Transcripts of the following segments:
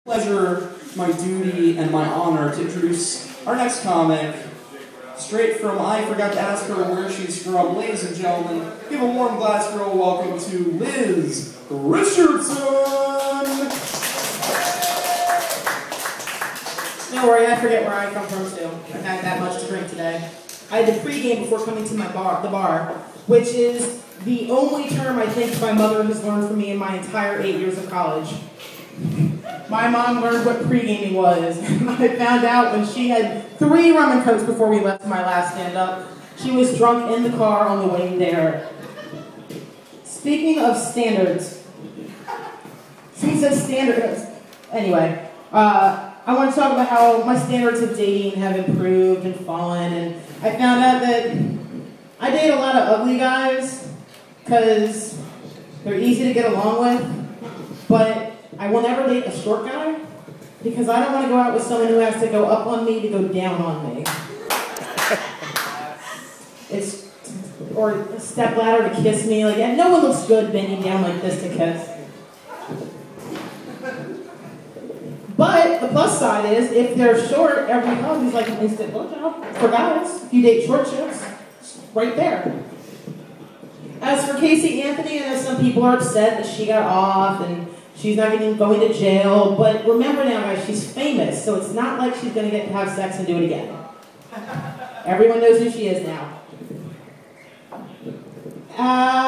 Pleasure, my duty, and my honor to introduce our next comic, straight from I forgot to ask her where she's from. Ladies and gentlemen, give a warm Glassgirl welcome to Liz Richardson! Don't worry, I forget where I come from too. I've had that much to drink today. I had the pregame before coming to the bar, which is the only term I think my mother has learned from me in my entire 8 years of college. My mom learned what pre-gaming was. I found out when she had 3 rum and cokes before we left my last stand-up. She was drunk in the car on the way there. Speaking of standards, she says standards. Anyway, I want to talk about how my standards of dating have improved and fallen, and I found out that I date a lot of ugly guys because they're easy to get along with, but I will never date a short guy because I don't want to go out with someone who has to go up on me to go down on me. Or a step ladder to kiss me. Like, no one looks good bending down like this to kiss. But the plus side is, if they're short, every hug is like an instant blowjob for guys. If you date short chicks, it's right there. As for Casey Anthony, I know some people are upset that she got off and she's not going to jail, but remember now, guys, she's famous, so it's not like she's going to get to have sex and do it again. Everyone knows who she is now.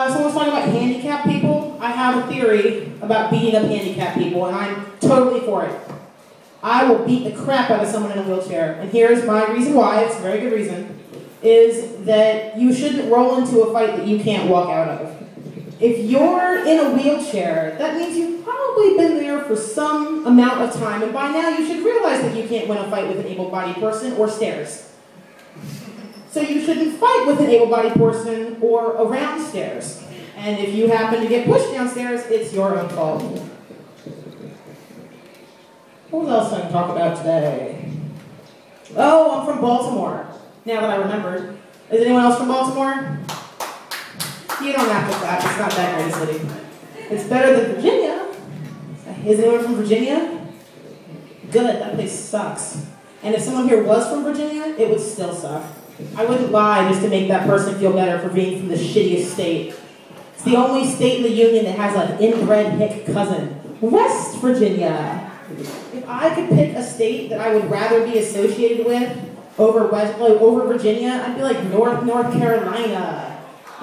Someone's talking about handicapped people. I have a theory about beating up handicapped people, and I'm totally for it. I will beat the crap out of someone in a wheelchair, and here's my reason why, it's a very good reason, is that you shouldn't roll into a fight that you can't walk out of. If you're in a wheelchair, that means you've probably been there for some amount of time, and by now you should realize that you can't win a fight with an able-bodied person or stairs. So you shouldn't fight with an able-bodied person or around stairs. And if you happen to get pushed downstairs, it's your own fault. What else can I talk about today? Oh, I'm from Baltimore. Now that I remembered. Is anyone else from Baltimore? You don't have to clap, it's not that great a city. It's better than Virginia. Is anyone from Virginia? Good, that place sucks. And if someone here was from Virginia, it would still suck. I wouldn't lie just to make that person feel better for being from the shittiest state. It's the only state in the union that has an inbred hick cousin. West Virginia. If I could pick a state that I would rather be associated with over Virginia, I'd be like North Carolina.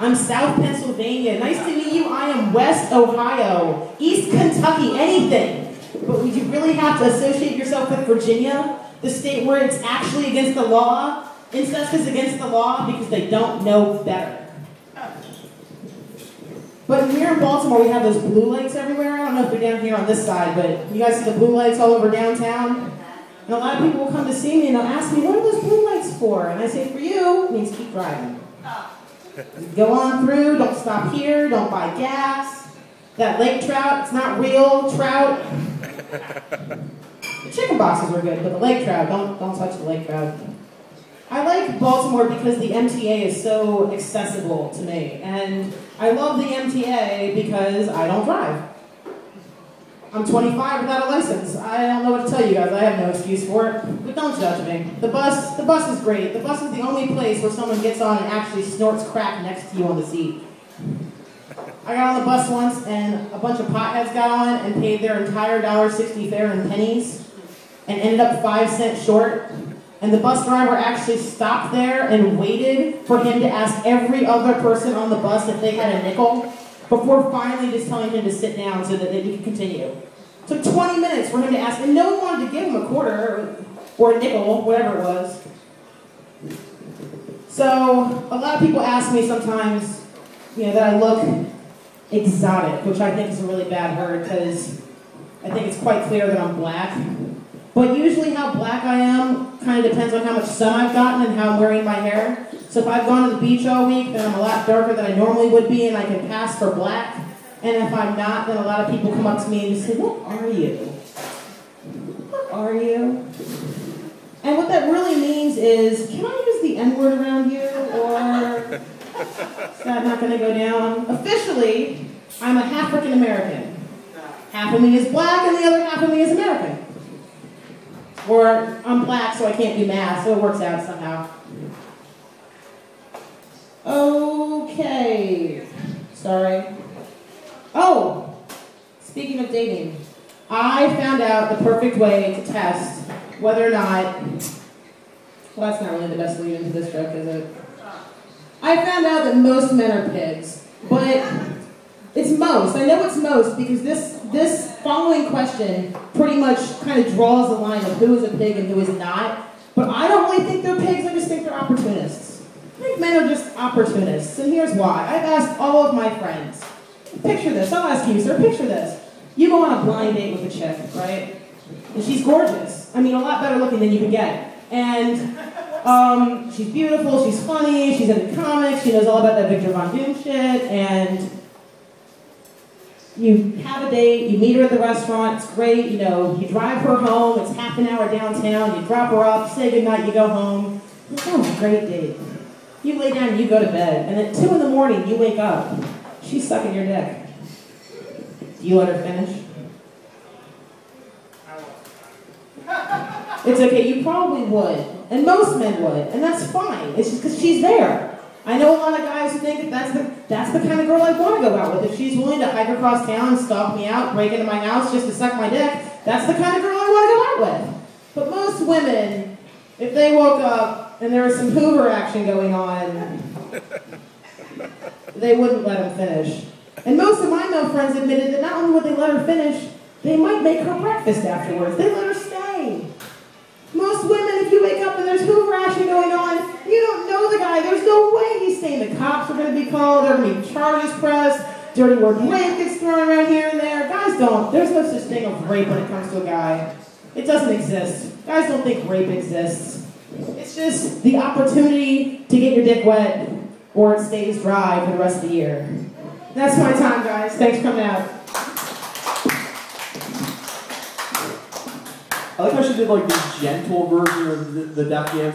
I'm South Pennsylvania. Nice to meet you. I am West Ohio. East Kentucky, anything. But would you really have to associate yourself with Virginia, the state where it's actually against the law? Incest is against the law because they don't know better. But here in Baltimore, we have those blue lights everywhere. I don't know if they're down here on this side, but you guys see the blue lights all over downtown? And a lot of people will come to see me and they'll ask me, what are those blue lights for? And I say, for you, it means keep driving. Go on through, don't stop here, don't buy gas. That lake trout, it's not real trout. The chicken boxes are good, but the lake trout, don't touch the lake trout. I like Baltimore because the MTA is so accessible to me. And I love the MTA because I don't drive. I'm 25 without a license. I don't know what to tell you guys. I have no excuse for it. But don't judge me. The bus is great. The bus is the only place where someone gets on and actually snorts crack next to you on the seat. I got on the bus once and a bunch of potheads got on and paid their entire $1.60 fare in pennies and ended up 5 cents short. And the bus driver actually stopped there and waited for him to ask every other person on the bus if they had a nickel before finally just telling him to sit down so that he could continue. It took 20 minutes for him to ask, and no one wanted to give him a quarter or a nickel, whatever it was. So a lot of people ask me sometimes, that I look exotic, which I think is a really bad word because I think it's quite clear that I'm black. But usually how black I am kind of depends on how much sun I've gotten and how I'm wearing my hair. So if I've gone to the beach all week, then I'm a lot darker than I normally would be and I can pass for black. And if I'm not, then a lot of people come up to me and just say, what are you? What are you? And what that really means is, can I use the N-word around you? Or is that not going to go down? Officially, I'm a African American. Half of me is black and the other half of me is American. Or I'm black, so I can't do math, so it works out somehow. Okay. Sorry. Oh! Speaking of dating, I found out the perfect way to test whether or not... Well, that's not really the best lead into this joke, is it? I found out that most men are pigs, but it's most. I know it's most because this following question pretty much kind of draws the line of who is a pig and who is not. But I don't really think they're pigs, I just think they're opportunists. I think men are just opportunists, and here's why. I've asked all of my friends, picture this, I'll ask you, sir, picture this. You go on a blind date with a chick, right? And she's gorgeous. I mean, a lot better looking than you can get. And she's beautiful, she's funny, she's into comics, she knows all about that Victor Von Doom shit, and you have a date, you meet her at the restaurant, it's great, you know, you drive her home, it's half an hour downtown, you drop her off, say goodnight, you go home. That was a great date. You lay down and you go to bed, and at 2 in the morning, you wake up. She's sucking your dick. Do you let her finish? It's okay, you probably would. And most men would, and that's fine. It's just because she's there. I know a lot of guys who think that that's the kind of girl I want to go out with. If she's willing to hike across town and stalk me out, break into my house just to suck my dick, that's the kind of girl I want to go out with. But most women, if they woke up and there was some Hoover action going on, they wouldn't let him finish. And most of my male friends admitted that not only would they let her finish, they might make her breakfast afterwards. They'd let her stay. Most women, if you wake up and there's Hoover action going on, you don't know the guy. There's no way he's staying. The cops are going to be called. There are going to be charges pressed. Dirty word rape gets thrown around here and there. Guys don't. There's no such thing of rape when it comes to a guy. It doesn't exist. Guys don't think rape exists. It's just the opportunity to get your dick wet or it stays dry for the rest of the year. That's my time, guys. Thanks for coming out. I like how she did like the gentle version of the Deaf Jam.